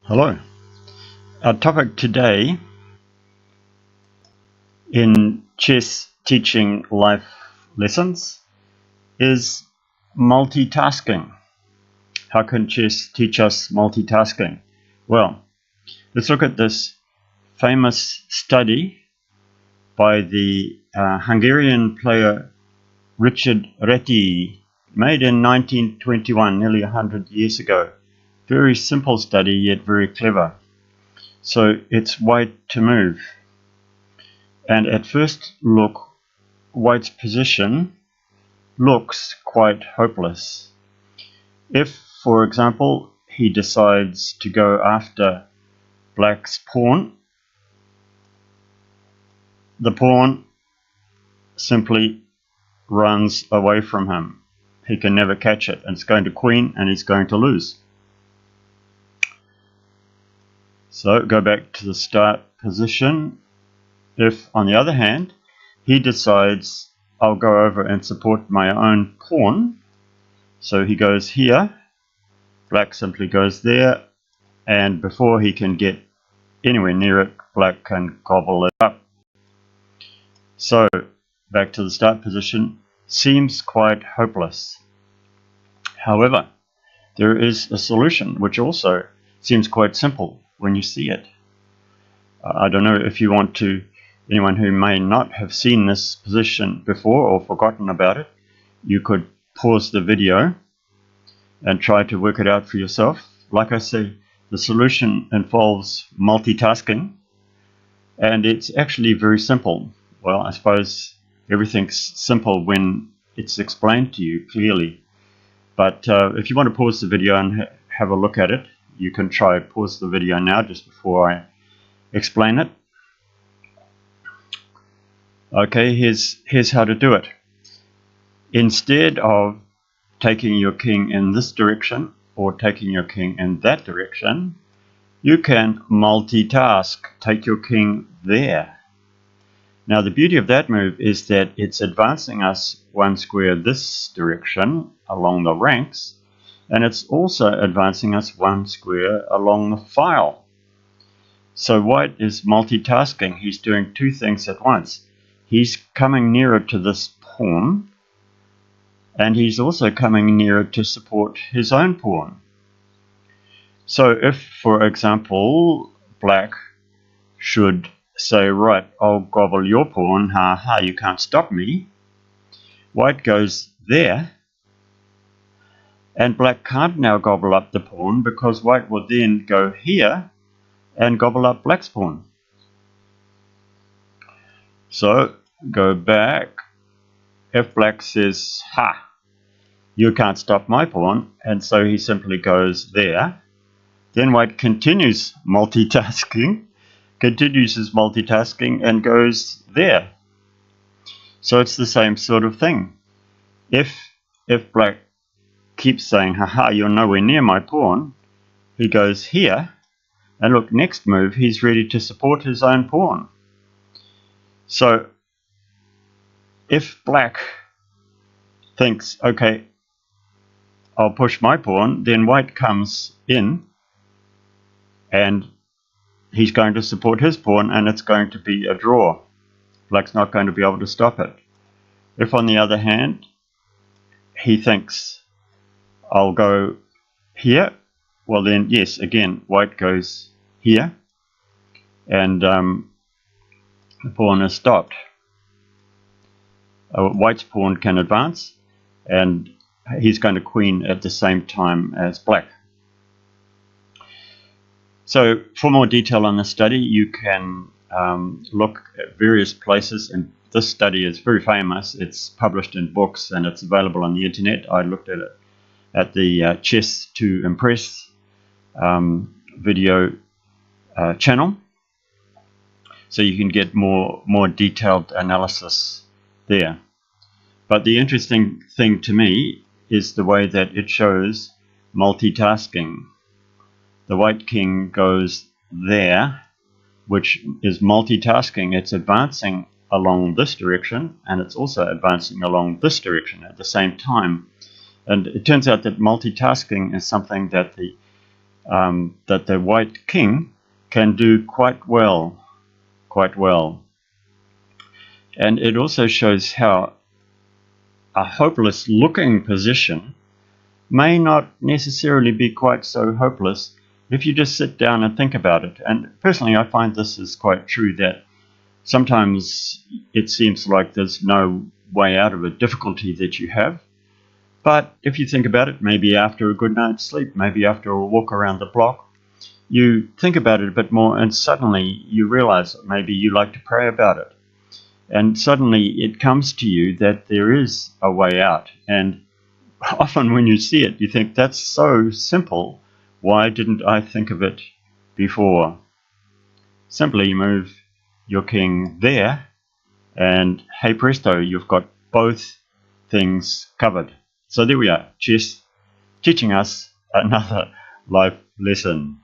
Hello. Our topic today in chess teaching life lessons is multitasking. How can chess teach us multitasking? Well, let's look at this famous study by the Hungarian player Richard Reti, made in 1921, nearly 100 years ago. Very simple study, yet very clever. So it's white to move. And at first look, white's position looks quite hopeless. If, for example, he decides to go after black's pawn, the pawn simply runs away from him. He can never catch it, and it's going to queen, and he's going to lose. So go back to the start position. If, on the other hand, he decides, I'll go over and support my own pawn, so he goes here, black simply goes there, and before he can get anywhere near it, black can gobble it up. So, back to the start position, seems quite hopeless. However, there is a solution which also seems quite simple when you see it. I don't know if you want to, anyone who may not have seen this position before or forgotten about it, you could pause the video and try to work it out for yourself. Like I say, the solution involves multitasking, and it's actually very simple. Well, I suppose everything's simple when it's explained to you clearly. But if you want to pause the video and have a look at it, you can try pause the video now just before I explain it. Okay, here's how to do it. Instead of taking your king in this direction or taking your king in that direction, you can multitask. Take your king there. Now the beauty of that move is that it's advancing us one square this direction along the ranks, and it's also advancing us one square along the file. So white is multitasking. He's doing two things at once. He's coming nearer to this pawn, and he's also coming nearer to support his own pawn. So if, for example, black should say, right, I'll gobble your pawn, ha ha, you can't stop me, white goes there, and black can't now gobble up the pawn because white will then go here and gobble up black's pawn. So go back. If black says, ha, you can't stop my pawn, and so he simply goes there, then white continues his multitasking and goes there. So it's the same sort of thing. If black keeps saying, haha, you're nowhere near my pawn, he goes here, and look, next move, he's ready to support his own pawn. So if black thinks, okay, I'll push my pawn, then white comes in, and he's going to support his pawn, and it's going to be a draw. Black's not going to be able to stop it. If, on the other hand, he thinks, I'll go here, well then, yes, again, white goes here, and the pawn is stopped. White's pawn can advance, and he's going to queen at the same time as black. So for more detail on this study, you can look at various places, and this study is very famous. It's published in books and it's available on the internet. I looked at it at the Chess to Impress video channel, so you can get more detailed analysis there. But the interesting thing to me is the way that it shows multitasking. The white king goes there, which is multitasking. It's advancing along this direction, and it's also advancing along this direction at the same time. And it turns out that multitasking is something that the that the white king can do quite well. And it also shows how a hopeless looking position may not necessarily be quite so hopeless if you just sit down and think about it. And personally, I find this is quite true, that sometimes it seems like there's no way out of a difficulty that you have. But if you think about it, maybe after a good night's sleep, maybe after a walk around the block, you think about it a bit more and suddenly you realize that maybe you like to pray about it. And suddenly it comes to you that there is a way out. And often when you see it, you think, that's so simple. Why didn't I think of it before? Simply move your king there, and hey presto, you've got both things covered. So there we are, chess teaching us another life lesson.